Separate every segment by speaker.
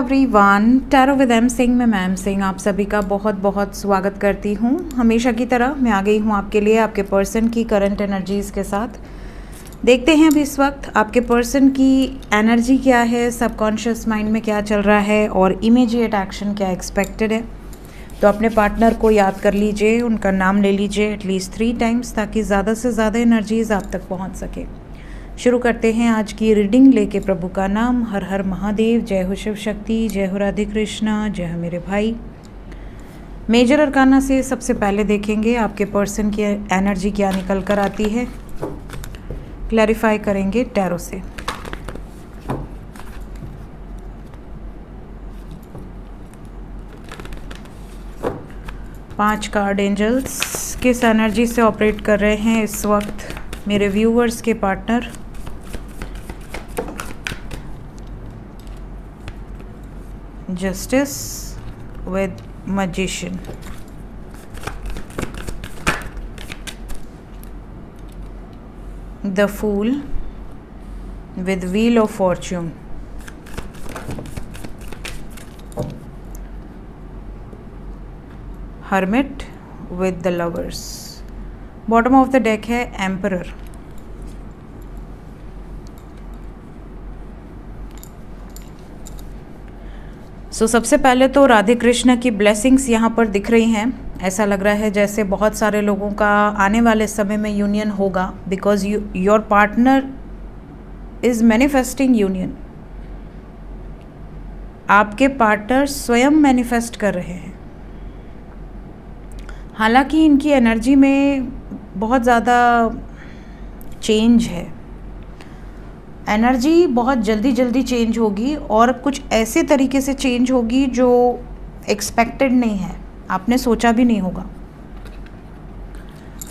Speaker 1: Everyone, tarot with M Singh में ma'am Singh आप सभी का बहुत बहुत स्वागत करती हूँ। हमेशा की तरह मैं आ गई हूँ आपके लिए आपके पर्सन की करंट एनर्जीज़ के साथ। देखते हैं अभी इस वक्त आपके पर्सन की एनर्जी क्या है, सबकॉन्शियस माइंड में क्या चल रहा है और इमीडिएट एक्शन क्या एक्सपेक्टेड है। तो अपने पार्टनर को याद कर लीजिए, उनका नाम ले लीजिए एटलीस्ट 3 टाइम्स ताकि ज़्यादा से ज़्यादा एनर्जीज़ आप तक पहुँच सके। शुरू करते हैं आज की रीडिंग लेके प्रभु का नाम। हर हर महादेव, जय हो शिव शक्ति, जय हो राधे कृष्णा, जय हो मेरे भाई। मेजर अरकाना से सबसे पहले देखेंगे आपके पर्सन की एनर्जी क्या निकल कर आती है, क्लैरिफाई करेंगे टैरो से। पांच कार्ड एंजल्स किस एनर्जी से ऑपरेट कर रहे हैं इस वक्त मेरे व्यूअर्स के partner. Justice with Magician, the Fool with Wheel of Fortune, Hermit with the Lovers, bottom of the deck है Emperor। सबसे पहले तो राधे कृष्ण की ब्लेसिंग्स यहाँ पर दिख रही हैं। ऐसा लग रहा है जैसे बहुत सारे लोगों का आने वाले समय में यूनियन होगा, because your partner is manifesting union. आपके पार्टनर स्वयं मैनिफेस्ट कर रहे हैं। हालांकि इनकी एनर्जी में बहुत ज़्यादा चेंज है, एनर्जी बहुत जल्दी चेंज होगी और कुछ ऐसे तरीके से चेंज होगी जो एक्सपेक्टेड नहीं है, आपने सोचा भी नहीं होगा।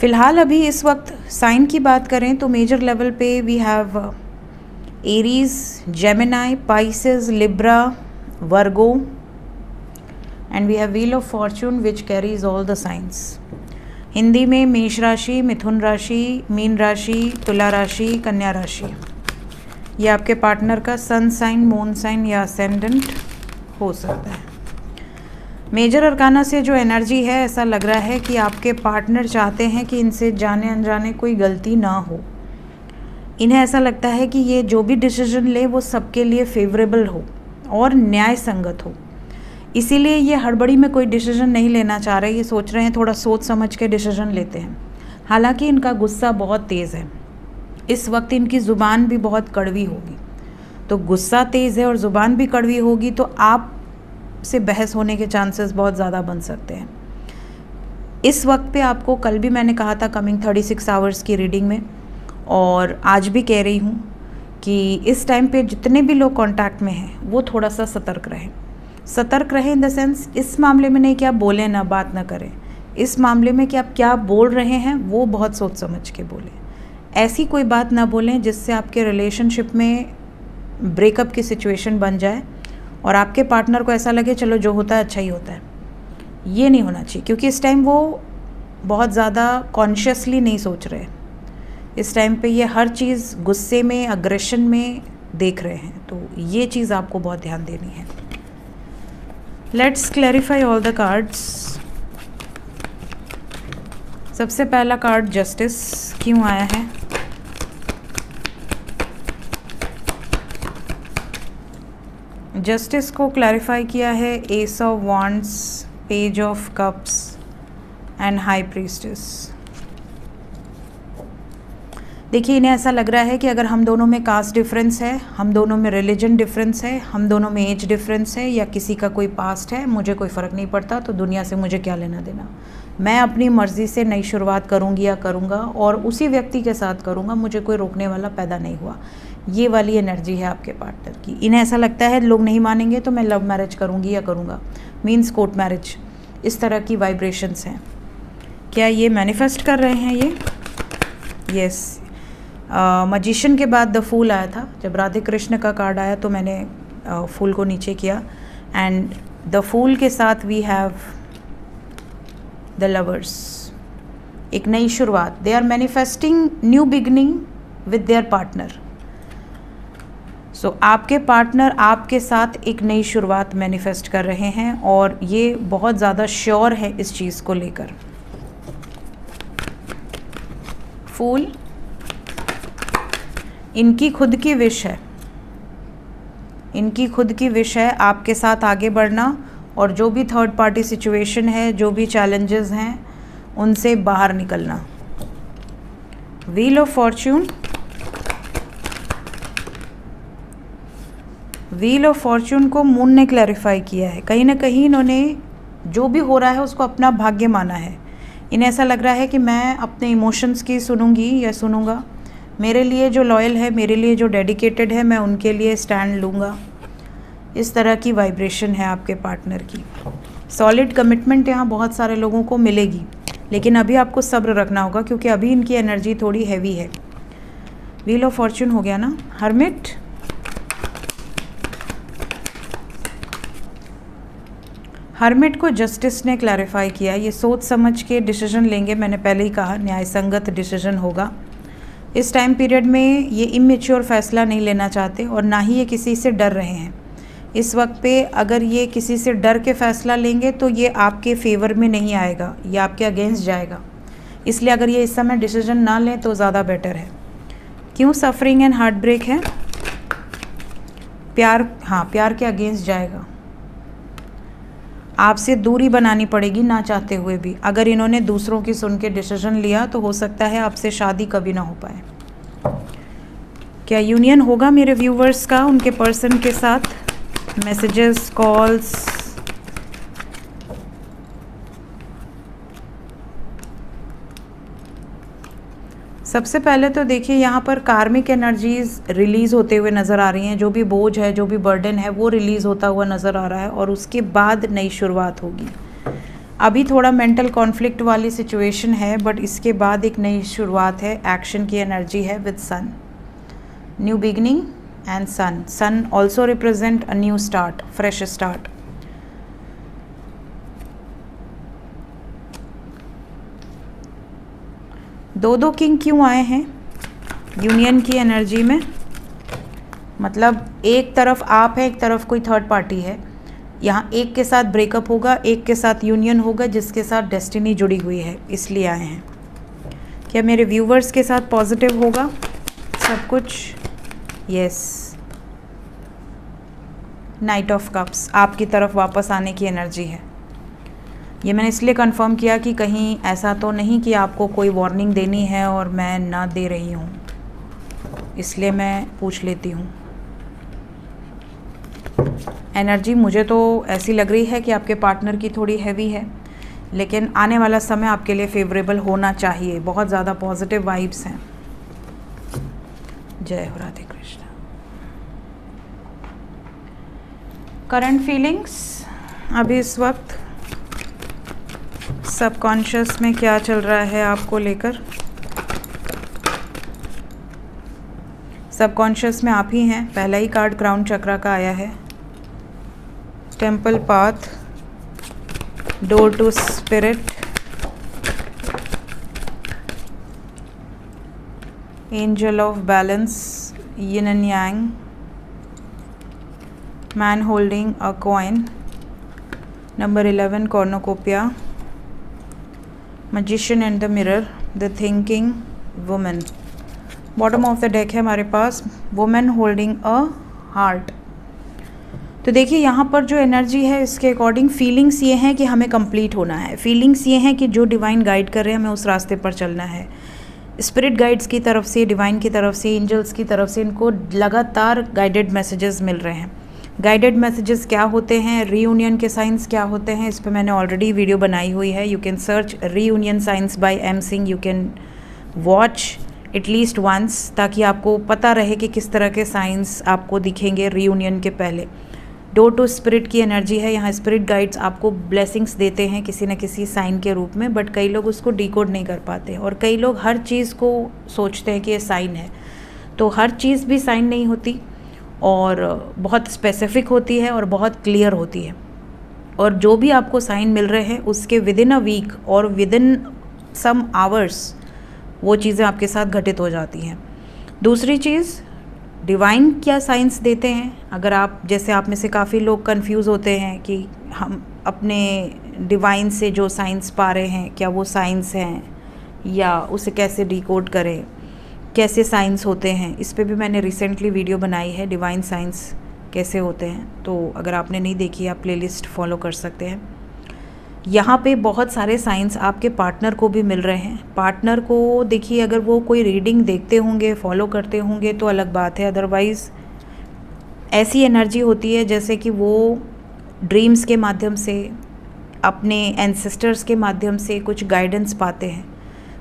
Speaker 1: फिलहाल अभी इस वक्त साइन की बात करें तो मेजर लेवल पे we have Aries, Gemini, Pisces, Libra, Virgo and we have wheel of fortune which carries all the science. Hindi में मेष राशि, मिथुन राशि, मीन राशि, तुला राशि, कन्या राशि। ये आपके पार्टनर का सन साइन, मून साइन या असेंडेंट हो सकता है। मेजर अरकाना से जो एनर्जी है, ऐसा लग रहा है कि आपके पार्टनर चाहते हैं कि इनसे जाने अनजाने कोई गलती ना हो। इन्हें ऐसा लगता है कि ये जो भी डिसीजन ले वो सबके लिए फेवरेबल हो और न्याय संगत हो। इसीलिए ये हड़बड़ी में कोई डिसीजन नहीं लेना चाह रहे। ये सोच रहे हैं थोड़ा सोच समझ के डिसीजन लेते हैं। हालांकि इनका गुस्सा बहुत तेज़ है। इस वक्त इनकी ज़ुबान भी बहुत कड़वी होगी। तो गुस्सा तेज़ है और ज़ुबान भी कड़वी होगी तो आप से बहस होने के चांसेस बहुत ज़्यादा बन सकते हैं। इस वक्त पे आपको कल भी मैंने कहा था कमिंग 36 आवर्स की रीडिंग में, और आज भी कह रही हूँ कि इस टाइम पे जितने भी लोग कांटेक्ट में हैं वो थोड़ा सा सतर्क रहें। सतर्क रहें इन द सेंस, इस मामले में नहीं कि आप बोलें ना, बात ना करें। इस मामले में कि आप क्या बोल रहे हैं वो बहुत सोच समझ के बोलें। ऐसी कोई बात ना बोलें जिससे आपके रिलेशनशिप में ब्रेकअप की सिचुएशन बन जाए और आपके पार्टनर को ऐसा लगे चलो जो होता है अच्छा ही होता है। ये नहीं होना चाहिए, क्योंकि इस टाइम वो बहुत ज़्यादा कॉन्शियसली नहीं सोच रहे। इस टाइम पे ये हर चीज़ गुस्से में, अग्रेशन में देख रहे हैं। तो ये चीज़ आपको बहुत ध्यान देनी है। Let's clarify all the cards. सबसे पहला कार्ड जस्टिस क्यों आया है? जस्टिस को क्लैरिफाई किया है S of wands, page of cups and high priestess. देखिए, इन्हें ऐसा लग रहा है कि अगर हम दोनों में कास्ट डिफरेंस है, हम दोनों में रिलीजन डिफरेंस है, हम दोनों में एज डिफरेंस है या किसी का कोई पास्ट है, मुझे कोई फ़र्क नहीं पड़ता। तो दुनिया से मुझे क्या लेना देना। मैं अपनी मर्ज़ी से नई शुरुआत करूँगी या करूँगा और उसी व्यक्ति के साथ करूँगा, मुझे कोई रोकने वाला पैदा नहीं हुआ। ये वाली एनर्जी है आपके पार्टनर की। इन्हें ऐसा लगता है लोग नहीं मानेंगे तो मैं लव मैरिज करूँगी या करूँगा, मीन्स कोर्ट मैरिज। इस तरह की वाइब्रेशंस हैं। क्या ये मैनिफेस्ट कर रहे हैं ये? यस। मजिशियन के बाद द फूल आया था। जब राधे कृष्ण का कार्ड आया तो मैंने फूल को नीचे किया एंड द फूल के साथ वी हैव द लवर्स। एक नई शुरुआत। They are manifesting new beginning with their partner. आपके पार्टनर आपके साथ एक नई शुरुआत मैनिफेस्ट कर रहे हैं और ये बहुत ज़्यादा श्योर है इस चीज़ को लेकर। फूल, इनकी खुद की विश है, इनकी खुद की विश है आपके साथ आगे बढ़ना और जो भी थर्ड पार्टी सिचुएशन है, जो भी चैलेंजेस हैं, उनसे बाहर निकलना। Wheel of Fortune, wheel of Fortune को मून ने क्लैरिफाई किया है। कहीं ना कहीं इन्होंने जो भी हो रहा है उसको अपना भाग्य माना है। इन्हें ऐसा लग रहा है कि मैं अपने इमोशंस की सुनूंगी या सुनूंगा, मेरे लिए जो लॉयल है, मेरे लिए जो डेडिकेटेड है, मैं उनके लिए स्टैंड लूँगा। इस तरह की वाइब्रेशन है आपके पार्टनर की। सॉलिड कमिटमेंट यहाँ बहुत सारे लोगों को मिलेगी, लेकिन अभी आपको सब्र रखना होगा क्योंकि अभी इनकी एनर्जी थोड़ी हैवी है। व्हील ऑफ फॉर्च्यून हो गया ना। हर्मिट, हर्मिट को जस्टिस ने क्लैरिफाई किया। ये सोच समझ के डिसीजन लेंगे, मैंने पहले ही कहा न्यायसंगत डिसीजन होगा। इस टाइम पीरियड में ये इमेच्योर फैसला नहीं लेना चाहते और ना ही ये किसी से डर रहे हैं। इस वक्त पे अगर ये किसी से डर के फैसला लेंगे तो ये आपके फेवर में नहीं आएगा, ये आपके अगेंस्ट जाएगा। इसलिए अगर ये इस समय डिसीजन ना लें तो ज़्यादा बेटर है। क्यों सफरिंग एंड हार्ट ब्रेक है? प्यार, हाँ, प्यार के अगेंस्ट जाएगा। आपसे दूरी बनानी पड़ेगी ना चाहते हुए भी। अगर इन्होंने दूसरों की सुन के डिसीजन लिया तो हो सकता है आपसे शादी कभी ना हो पाए। क्या यूनियन होगा मेरे व्यूवर्स का उनके पर्सन के साथ? मैसेजेस, कॉल्स, सबसे पहले तो देखिए यहाँ पर कार्मिक एनर्जीज रिलीज़ होते हुए नज़र आ रही हैं। जो भी बोझ है, जो भी बर्डन है, वो रिलीज़ होता हुआ नज़र आ रहा है और उसके बाद नई शुरुआत होगी। अभी थोड़ा मेंटल कॉन्फ्लिक्ट वाली सिचुएशन है, बट इसके बाद एक नई शुरुआत है। एक्शन की एनर्जी है with sun, new beginning and sun. Sun also represent a new start, fresh start. दो किंग क्यों आए हैं यूनियन की एनर्जी में? मतलब एक तरफ आप है, एक तरफ कोई थर्ड पार्टी है। यहाँ एक के साथ ब्रेकअप होगा, एक के साथ यूनियन होगा जिसके साथ डेस्टिनी जुड़ी हुई है, इसलिए आए हैं। क्या मेरे व्यूवर्स के साथ पॉजिटिव होगा सब कुछ? यस। नाइट ऑफ कप्स आपकी तरफ वापस आने की एनर्जी है। ये मैंने इसलिए कंफर्म किया कि कहीं ऐसा तो नहीं कि आपको कोई वार्निंग देनी है और मैं ना दे रही हूँ, इसलिए मैं पूछ लेती हूँ। एनर्जी मुझे तो ऐसी लग रही है कि आपके पार्टनर की थोड़ी हैवी है, लेकिन आने वाला समय आपके लिए फेवरेबल होना चाहिए। बहुत ज़्यादा पॉजिटिव वाइब्स हैं। जय हो राधे कृष्ण। करंट फीलिंग्स अभी इस वक्त सबकॉन्शियस में क्या चल रहा है आपको लेकर? सबकॉन्शियस में आप ही हैं। पहला ही कार्ड क्राउन चक्रा का आया है। Temple path, door to spirit, angel of balance, yin and yang, man holding a coin, number 11 cornucopia, magician and the mirror, the thinking women. Bottom of the deck है हमारे पास वुमेन होल्डिंग अ हार्ट। तो देखिए यहाँ पर जो energy है इसके अकॉर्डिंग फीलिंग्स ये हैं कि हमें कंप्लीट होना है। फीलिंग्स ये हैं कि जो डिवाइन गाइड कर रहे हैं हमें उस रास्ते पर चलना है। स्पिरिट गाइड्स की तरफ से, डिवाइन की तरफ से, एंजल्स की तरफ से इनको लगातार गाइडेड मैसेजेस मिल रहे हैं। गाइडेड मैसेजेस क्या होते हैं, रीयूनियन के साइंस क्या होते हैं, इस पर मैंने ऑलरेडी वीडियो बनाई हुई है। You can search reunion science by M Singh. You can watch at least once, ताकि आपको पता रहे कि किस तरह के साइंस आपको दिखेंगे रीयूनियन के पहले। डोर टू स्पिरिट की एनर्जी है। यहाँ स्पिरिट गाइड्स आपको ब्लेसिंग्स देते हैं किसी न किसी साइन के रूप में, बट कई लोग उसको डिकोड नहीं कर पाते और कई लोग हर चीज़ को सोचते हैं कि ये साइन है। तो हर चीज़ भी साइन नहीं होती और बहुत स्पेसिफिक होती है और बहुत क्लियर होती है। और जो भी आपको साइन मिल रहे हैं उसके विद इन अ वीक और विद इन सम आवर्स वो चीज़ें आपके साथ घटित हो जाती हैं। दूसरी चीज़, डिवाइन क्या साइंस देते हैं, अगर आप जैसे आप में से काफ़ी लोग कंफ्यूज होते हैं कि हम अपने डिवाइन से जो साइंस पा रहे हैं क्या वो साइंस हैं या उसे कैसे डिकोड करें, कैसे साइंस होते हैं, इस पे भी मैंने रिसेंटली वीडियो बनाई है, डिवाइन साइंस कैसे होते हैं। तो अगर आपने नहीं देखी आप प्लेलिस्ट फॉलो कर सकते हैं। यहाँ पे बहुत सारे साइंस आपके पार्टनर को भी मिल रहे हैं। पार्टनर को देखिए, अगर वो कोई रीडिंग देखते होंगे, फॉलो करते होंगे तो अलग बात है, अदरवाइज़ ऐसी एनर्जी होती है जैसे कि वो ड्रीम्स के माध्यम से, अपने एंसेस्टर्स के माध्यम से कुछ गाइडेंस पाते हैं,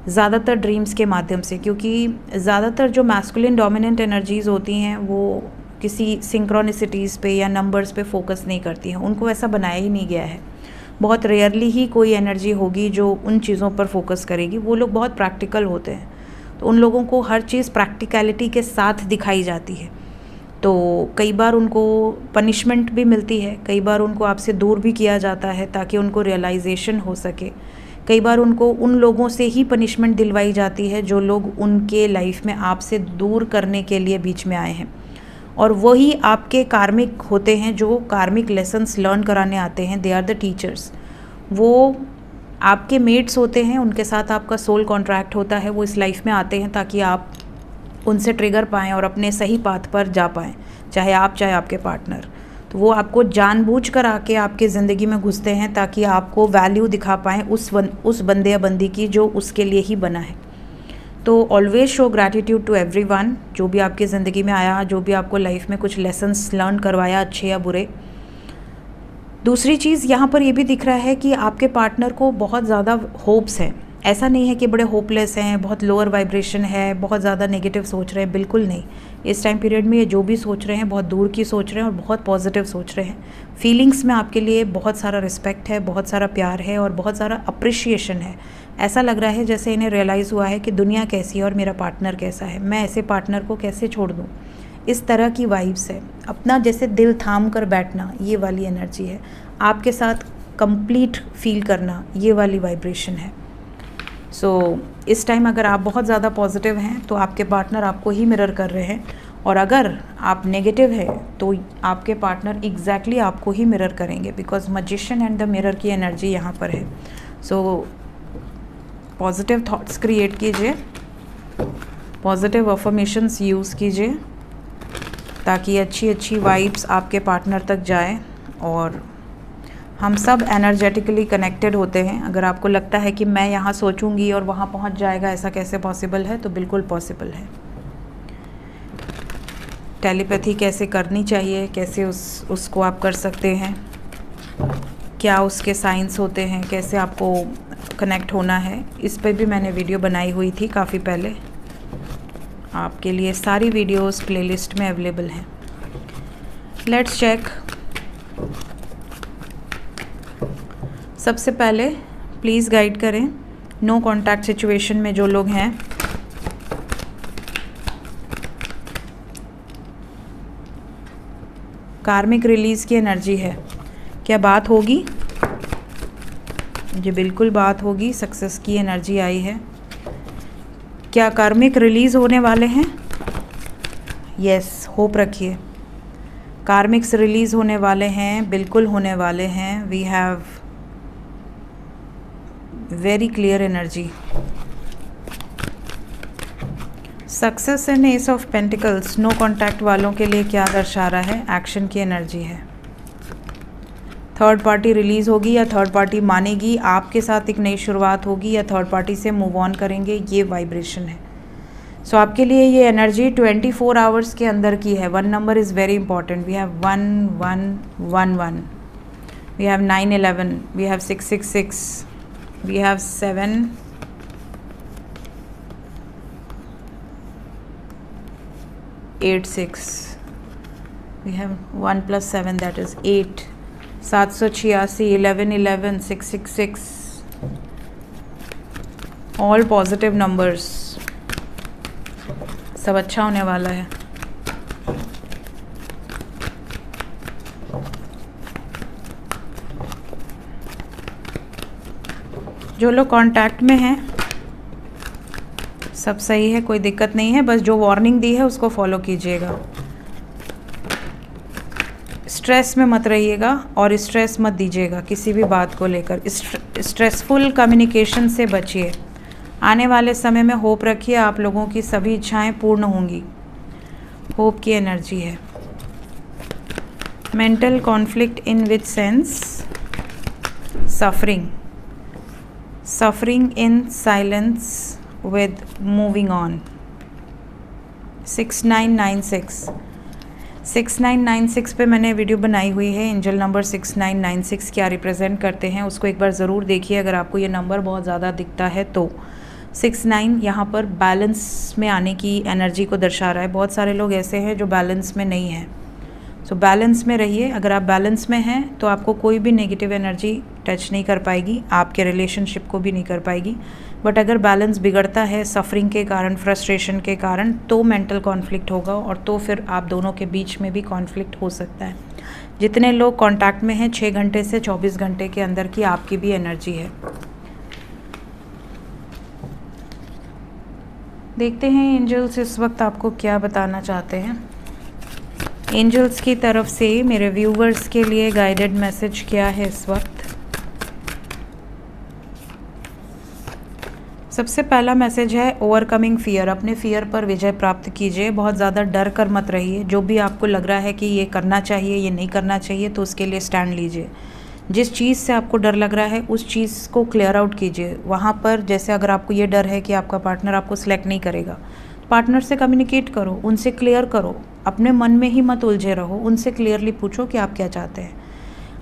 Speaker 1: ज़्यादातर ड्रीम्स के माध्यम से, क्योंकि ज़्यादातर जो मैस्कुलिन डोमिनेंट एनर्जीज़ होती हैं वो किसी सिंक्रोनिसिटीज़ पे या नंबर्स पे फोकस नहीं करती हैं, उनको ऐसा बनाया ही नहीं गया है। बहुत रेयरली ही कोई एनर्जी होगी जो उन चीज़ों पर फोकस करेगी। वो लोग बहुत प्रैक्टिकल होते हैं, तो उन लोगों को हर चीज़ प्रैक्टिकलिटी के साथ दिखाई जाती है। तो कई बार उनको पनिशमेंट भी मिलती है, कई बार उनको आपसे दूर भी किया जाता है ताकि उनको रियलाइजेशन हो सके। कई बार उनको उन लोगों से ही पनिशमेंट दिलवाई जाती है जो लोग उनके लाइफ में आपसे दूर करने के लिए बीच में आए हैं, और वही आपके कार्मिक होते हैं जो कार्मिक लेसन्स लर्न कराने आते हैं। They are the teachers. वो आपके मेट्स होते हैं, उनके साथ आपका सोल कॉन्ट्रैक्ट होता है। वो इस लाइफ में आते हैं ताकि आप उनसे ट्रिगर पाएँ और अपने सही पाथ पर जा पाएँ, चाहे आप चाहे आपके पार्टनर। तो वो आपको जानबूझ कर आके आपकी ज़िंदगी में घुसते हैं ताकि आपको वैल्यू दिखा पाएँ उस बंदे या बंदी की जो उसके लिए ही बना है। तो always show gratitude to everyone, जो भी आपकी ज़िंदगी में आया, जो भी आपको लाइफ में कुछ लेसन्स लर्न करवाया, अच्छे या बुरे। दूसरी चीज़ यहाँ पर ये भी दिख रहा है कि आपके पार्टनर को बहुत ज़्यादा होप्स हैं। ऐसा नहीं है कि बड़े होपलेस हैं, बहुत लोअर वाइब्रेशन है, बहुत ज़्यादा नेगेटिव सोच रहे हैं, बिल्कुल नहीं। इस टाइम पीरियड में ये जो भी सोच रहे हैं बहुत दूर की सोच रहे हैं और बहुत पॉजिटिव सोच रहे हैं। फीलिंग्स में आपके लिए बहुत सारा रिस्पेक्ट है, बहुत सारा प्यार है और बहुत सारा अप्रिशिएशन है। ऐसा लग रहा है जैसे इन्हें रियलाइज़ हुआ है कि दुनिया कैसी है और मेरा पार्टनर कैसा है, मैं ऐसे पार्टनर को कैसे छोड़ दूँ। इस तरह की वाइब्स है। अपना जैसे दिल थाम कर बैठना, ये वाली एनर्जी है। आपके साथ कंप्लीट फील करना, ये वाली वाइब्रेशन है। सो इस टाइम अगर आप बहुत ज़्यादा पॉजिटिव हैं तो आपके पार्टनर आपको ही मिरर कर रहे हैं, और अगर आप नेगेटिव है तो आपके पार्टनर एग्जैक्टली आपको ही मिरर करेंगे, because magician and the mirror की एनर्जी यहाँ पर है। सो पॉजिटिव थॉट्स क्रिएट कीजिए, पॉजिटिव अफर्मेशंस यूज़ कीजिए ताकि अच्छी अच्छी वाइब्स आपके पार्टनर तक जाए। और हम सब एनर्जेटिकली कनेक्टेड होते हैं। अगर आपको लगता है कि मैं यहाँ सोचूंगी और वहाँ पहुँच जाएगा, ऐसा कैसे पॉसिबल है, तो बिल्कुल पॉसिबल है। टेलीपैथी कैसे करनी चाहिए, कैसे उसको आप कर सकते हैं, क्या उसके साइंस होते हैं, कैसे आपको कनेक्ट होना है, इस पर भी मैंने वीडियो बनाई हुई थी काफ़ी पहले। आपके लिए सारी वीडियोस प्लेलिस्ट में अवेलेबल हैं। Let's check. सबसे पहले प्लीज़ गाइड करें नो कांटेक्ट सिचुएशन में जो लोग हैं। कार्मिक रिलीज़ की एनर्जी है, क्या बात होगी? जी बिल्कुल बात होगी। सक्सेस की एनर्जी आई है। क्या कार्मिक रिलीज़ होने वाले हैं? यस, होप रखिए। कार्मिक्स रिलीज़ होने वाले हैं, बिल्कुल होने वाले हैं। We have very clear energy. Success and ace of pentacles no contact वालों के लिए क्या दर्शा रहा है? एक्शन की एनर्जी है। थर्ड पार्टी रिलीज़ होगी या थर्ड पार्टी मानेगी, आपके साथ एक नई शुरुआत होगी या थर्ड पार्टी से मूव ऑन करेंगे, ये वाइब्रेशन है। सो आपके लिए ये एनर्जी 24 आवर्स के अंदर की है। 1 number is very important. We have 1 1 1 1, we have 9 11, we have 6 6 6, we have 7 8 6, we have 1 + 7 that is 8, 786, 11 11, 6 6 6, all positive numbers. सब अच्छा होने वाला है। जो लोग कांटेक्ट में हैं सब सही है, कोई दिक्कत नहीं है, बस जो वार्निंग दी है उसको फॉलो कीजिएगा। स्ट्रेस में मत रहिएगा और स्ट्रेस मत दीजिएगा किसी भी बात को लेकर। स्ट्रेसफुल कम्युनिकेशन से बचिए। आने वाले समय में होप रखिए, आप लोगों की सभी इच्छाएं पूर्ण होंगी। होप की एनर्जी है। Mental conflict in which sense? Suffering, suffering in silence with moving on. 6996 6996 पे मैंने वीडियो बनाई हुई है। एंजल नंबर 6996 क्या रिप्रेजेंट करते हैं उसको एक बार ज़रूर देखिए, अगर आपको ये नंबर बहुत ज़्यादा दिखता है तो। 69 यहाँ पर बैलेंस में आने की एनर्जी को दर्शा रहा है। बहुत सारे लोग ऐसे हैं जो बैलेंस में नहीं हैं, सो बैलेंस में रहिए। अगर आप बैलेंस में हैं तो आपको कोई भी नेगेटिव एनर्जी टच नहीं कर पाएगी, आपके रिलेशनशिप को भी नहीं कर पाएगी। बट अगर बैलेंस बिगड़ता है सफरिंग के कारण, फ्रस्ट्रेशन के कारण, तो मेंटल कॉन्फ्लिक्ट होगा और तो फिर आप दोनों के बीच में भी कॉन्फ्लिक्ट हो सकता है। जितने लोग कांटेक्ट में हैं 6 घंटे से 24 घंटे के अंदर की आपकी भी एनर्जी है। देखते हैं एंजल्स इस वक्त आपको क्या बताना चाहते हैं। एंजल्स की तरफ से मेरे व्यूवर्स के लिए गाइडेड मैसेज क्या है इस वक्त? सबसे पहला मैसेज है ओवरकमिंग फियर। अपने फियर पर विजय प्राप्त कीजिए। बहुत ज़्यादा डर कर मत रहिए। जो भी आपको लग रहा है कि ये करना चाहिए, ये नहीं करना चाहिए, तो उसके लिए स्टैंड लीजिए। जिस चीज़ से आपको डर लग रहा है उस चीज़ को क्लियर आउट कीजिए। वहाँ पर जैसे अगर आपको ये डर है कि आपका पार्टनर आपको सिलेक्ट नहीं करेगा, पार्टनर से कम्युनिकेट करो, उनसे क्लियर करो। अपने मन में ही मत उलझे रहो, उनसे क्लियरली पूछो कि आप क्या चाहते हैं।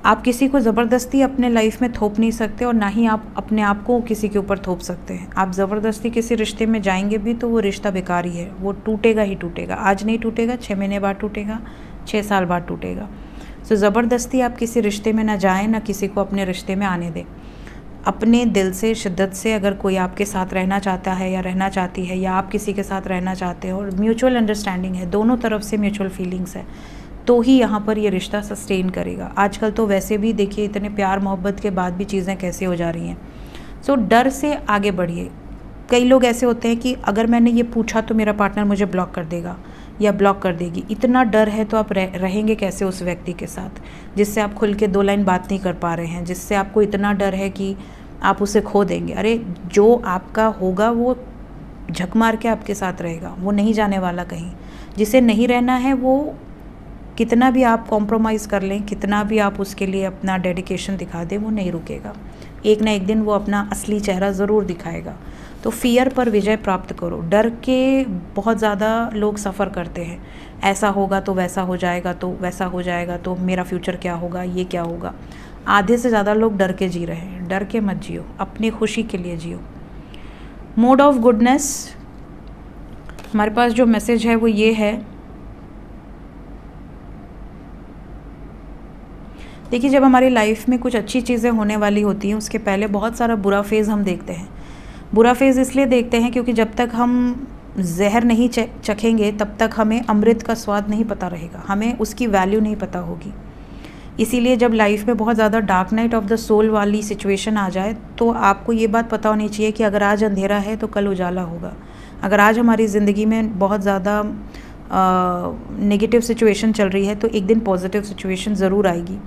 Speaker 1: आप किसी को ज़बरदस्ती अपने लाइफ में थोप नहीं सकते और ना ही आप अपने आप को किसी के ऊपर थोप सकते हैं। आप ज़बरदस्ती किसी रिश्ते में जाएंगे भी तो वो रिश्ता बेकार ही है, वो टूटेगा ही टूटेगा। आज नहीं टूटेगा, 6 महीने बाद टूटेगा, 6 साल बाद टूटेगा। सो ज़बरदस्ती आप किसी रिश्ते में ना जाएं, ना किसी को अपने रिश्ते में आने दें। अपने दिल से, शिद्दत से अगर कोई आपके साथ रहना चाहता है या रहना चाहती है, या आप किसी के साथ रहना चाहते हो और म्यूचुअल अंडरस्टैंडिंग है, दोनों तरफ से म्यूचुअल फीलिंग्स है, तो ही यहाँ पर ये रिश्ता सस्टेन करेगा। आजकल तो वैसे भी देखिए इतने प्यार मोहब्बत के बाद भी चीज़ें कैसे हो जा रही हैं। सो डर से आगे बढ़िए। कई लोग ऐसे होते हैं कि अगर मैंने ये पूछा तो मेरा पार्टनर मुझे ब्लॉक कर देगा या ब्लॉक कर देगी। इतना डर है तो आप रहेंगे कैसे उस व्यक्ति के साथ जिससे आप खुल के 2 लाइन बात नहीं कर पा रहे हैं, जिससे आपको इतना डर है कि आप उसे खो देंगे। अरे जो आपका होगा वो झक मार के आपके साथ रहेगा, वो नहीं जाने वाला कहीं। जिसे नहीं रहना है वो कितना भी आप कॉम्प्रोमाइज़ कर लें, कितना भी आप उसके लिए अपना डेडिकेशन दिखा दें, वो नहीं रुकेगा। एक ना एक दिन वो अपना असली चेहरा ज़रूर दिखाएगा। तो फियर पर विजय प्राप्त करो। डर के बहुत ज़्यादा लोग सफ़र करते हैं। ऐसा होगा तो वैसा हो जाएगा, तो वैसा हो जाएगा, तो मेरा फ्यूचर क्या होगा, ये क्या होगा। आधे से ज़्यादा लोग डर के जी रहे हैं। डर के मत जियो, अपनी खुशी के लिए जियो। मोड ऑफ गुडनेस, हमारे पास जो मैसेज है वो ये है। देखिए जब हमारी लाइफ में कुछ अच्छी चीज़ें होने वाली होती हैं उसके पहले बहुत सारा बुरा फेज़ हम देखते हैं। बुरा फेज़ इसलिए देखते हैं क्योंकि जब तक हम जहर नहीं चखेंगे तब तक हमें अमृत का स्वाद नहीं पता रहेगा, हमें उसकी वैल्यू नहीं पता होगी। इसीलिए जब लाइफ में बहुत ज़्यादा dark night of the soul वाली सिचुएशन आ जाए तो आपको ये बात पता होनी चाहिए कि अगर आज अंधेरा है तो कल उजाला होगा। अगर आज हमारी ज़िंदगी में बहुत ज़्यादा नेगेटिव सिचुएशन चल रही है तो एक दिन पॉजिटिव सिचुएशन ज़रूर आएगी।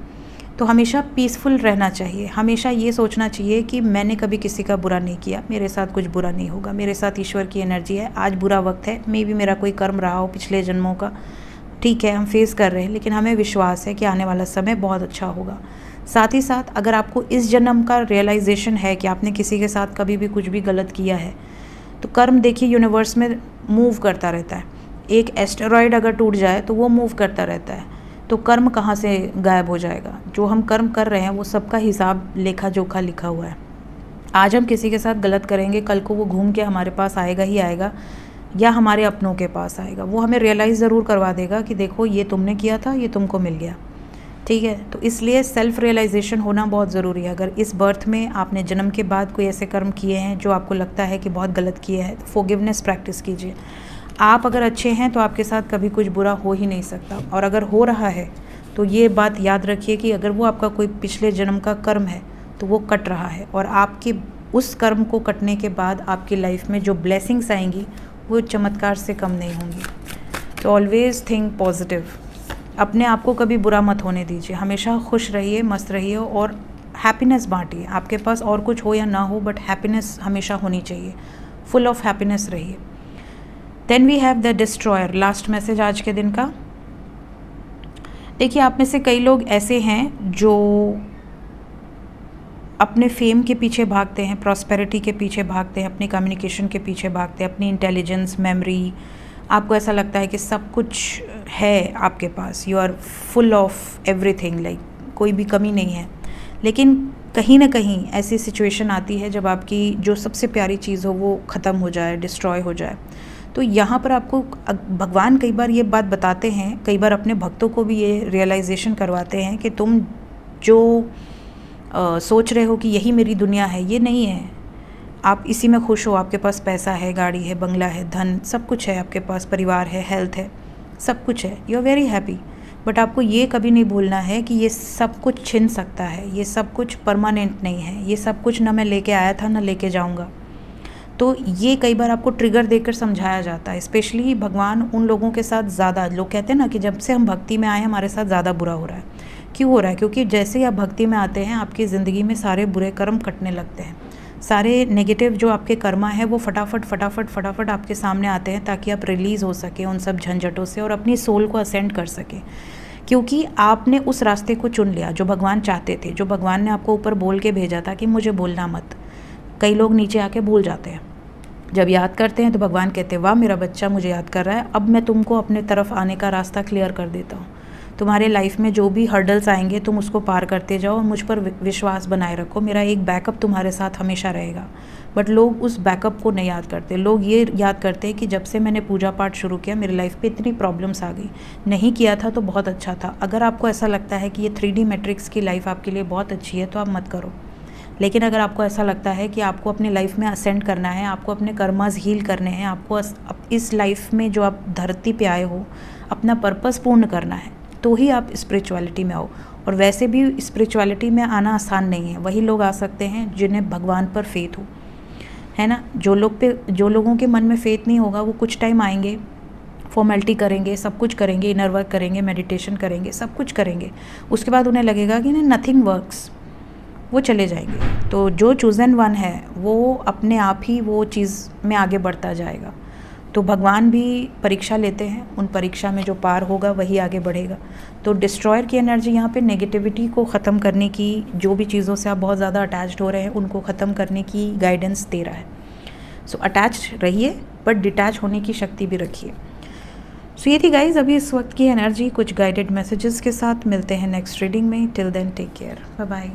Speaker 1: तो हमेशा पीसफुल रहना चाहिए। हमेशा ये सोचना चाहिए कि मैंने कभी किसी का बुरा नहीं किया, मेरे साथ कुछ बुरा नहीं होगा, मेरे साथ ईश्वर की एनर्जी है। आज बुरा वक्त है, मे भी मेरा कोई कर्म रहा हो पिछले जन्मों का, ठीक है, हम फेस कर रहे हैं, लेकिन हमें विश्वास है कि आने वाला समय बहुत अच्छा होगा। साथ ही साथ अगर आपको इस जन्म का रियलाइजेशन है कि आपने किसी के साथ कभी भी कुछ भी गलत किया है, तो कर्म देखिए यूनिवर्स में मूव करता रहता है। एक एस्टेरॉयड अगर टूट जाए तो वो मूव करता रहता है, तो कर्म कहाँ से गायब हो जाएगा। जो हम कर्म कर रहे हैं वो सबका हिसाब लेखा जोखा लिखा हुआ है। आज हम किसी के साथ गलत करेंगे, कल को वो घूम के हमारे पास आएगा ही आएगा, या हमारे अपनों के पास आएगा। वो हमें रियलाइज़ ज़रूर करवा देगा कि देखो ये तुमने किया था, ये तुमको मिल गया, ठीक है। तो इसलिए सेल्फ़ रियलाइजेशन होना बहुत ज़रूरी है। अगर इस बर्थ में आपने जन्म के बाद कोई ऐसे कर्म किए हैं जो आपको लगता है कि बहुत गलत किए हैं, तो फॉरगिवनेस प्रैक्टिस कीजिए। आप अगर अच्छे हैं तो आपके साथ कभी कुछ बुरा हो ही नहीं सकता, और अगर हो रहा है तो ये बात याद रखिए कि अगर वो आपका कोई पिछले जन्म का कर्म है तो वो कट रहा है और आपकी उस कर्म को कटने के बाद आपकी लाइफ में जो ब्लेसिंग्स आएंगी वो चमत्कार से कम नहीं होंगी। तो ऑलवेज़ थिंक पॉजिटिव, अपने आप को कभी बुरा मत होने दीजिए, हमेशा खुश रहिए, मस्त रहिए और हैप्पीनेस बांटिए। आपके पास और कुछ हो या ना हो, बट हैप्पीनेस हमेशा होनी चाहिए, फुल ऑफ हैप्पीनेस रहिए। Then we have the destroyer, last message आज के दिन का। देखिए, आप में से कई लोग ऐसे हैं जो अपने फेम के पीछे भागते हैं, प्रॉस्पेरिटी के पीछे भागते हैं, अपनी कम्युनिकेशन के पीछे भागते हैं, अपनी इंटेलिजेंस, मेमोरी, आपको ऐसा लगता है कि सब कुछ है आपके पास, you are full of everything, like कोई भी कमी नहीं है। लेकिन कहीं ना कहीं ऐसी सिचुएशन आती है जब आपकी जो सबसे प्यारी चीज़ हो वो ख़त्म हो जाए, डिस्ट्रॉय हो जाए। तो यहाँ पर आपको भगवान कई बार ये बात बताते हैं, कई बार अपने भक्तों को भी ये रियलाइजेशन करवाते हैं कि तुम जो सोच रहे हो कि यही मेरी दुनिया है, ये नहीं है। आप इसी में खुश हो, आपके पास पैसा है, गाड़ी है, बंगला है, धन, सब कुछ है आपके पास, परिवार है, हेल्थ है, सब कुछ है, you are very happy. But आपको ये कभी नहीं भूलना है कि ये सब कुछ छिन सकता है, ये सब कुछ परमानेंट नहीं है, ये सब कुछ ना मैं लेके आया था ना लेके जाऊँगा। तो ये कई बार आपको ट्रिगर देकर समझाया जाता है। स्पेशली भगवान उन लोगों के साथ ज़्यादा, लोग कहते हैं ना कि जब से हम भक्ति में आए हमारे साथ ज़्यादा बुरा हो रहा है। क्यों हो रहा है? क्योंकि जैसे ही आप भक्ति में आते हैं आपकी ज़िंदगी में सारे बुरे कर्म कटने लगते हैं, सारे नेगेटिव जो आपके कर्मा है वो फटाफट आपके सामने आते हैं, ताकि आप रिलीज़ हो सके उन सब झंझटों से और अपनी सोल को असेंड कर सके। क्योंकि आपने उस रास्ते को चुन लिया जो भगवान चाहते थे, जो भगवान ने आपको ऊपर बोल के भेजा था कि मुझे बोलना मत। कई लोग नीचे आके भूल जाते हैं, जब याद करते हैं तो भगवान कहते हैं वाह मेरा बच्चा मुझे याद कर रहा है, अब मैं तुमको अपने तरफ आने का रास्ता क्लियर कर देता हूँ। तुम्हारे लाइफ में जो भी हर्डल्स आएंगे तुम उसको पार करते जाओ और मुझ पर विश्वास बनाए रखो, मेरा एक बैकअप तुम्हारे साथ हमेशा रहेगा। बट लोग उस बैकअप को नहीं याद करते। लोग ये याद करते हैं कि जब से मैंने पूजा पाठ शुरू किया मेरी लाइफ पे इतनी प्रॉब्लम्स आ गई, नहीं किया था तो बहुत अच्छा था। अगर आपको ऐसा लगता है कि ये 3D मैट्रिक्स की लाइफ आपके लिए बहुत अच्छी है तो आप मत करो। लेकिन अगर आपको ऐसा लगता है कि आपको अपनी लाइफ में असेंड करना है, आपको अपने कर्मास हील करने हैं, आपको इस लाइफ में जो आप धरती पे आए हो अपना पर्पस पूर्ण करना है, तो ही आप स्पिरिचुअलिटी में आओ। और वैसे भी स्पिरिचुअलिटी में आना आसान नहीं है, वही लोग आ सकते हैं जिन्हें भगवान पर फेथ हो, है ना। जो लोगों के मन में फेथ नहीं होगा वो कुछ टाइम आएंगे, फॉर्मेलिटी करेंगे, सब कुछ करेंगे, इनर वर्क करेंगे, मेडिटेशन करेंगे, सब कुछ करेंगे, उसके बाद उन्हें लगेगा कि नथिंग वर्क्स, वो चले जाएंगे। तो जो चूज़न वन है वो अपने आप ही वो चीज़ में आगे बढ़ता जाएगा। तो भगवान भी परीक्षा लेते हैं, उन परीक्षा में जो पार होगा वही आगे बढ़ेगा। तो डिस्ट्रॉयर की एनर्जी यहाँ पे नेगेटिविटी को ख़त्म करने की, जो भी चीज़ों से आप बहुत ज़्यादा अटैच्ड हो रहे हैं उनको ख़त्म करने की गाइडेंस दे रहा है। सो अटैच्ड रहिए बट डिटैच होने की शक्ति भी रखिए। सो ये थी गाइज अभी इस वक्त की एनर्जी, कुछ गाइडेड मैसेजेस के साथ। मिलते हैं नेक्स्ट रीडिंग में। Till then take care, bye bye.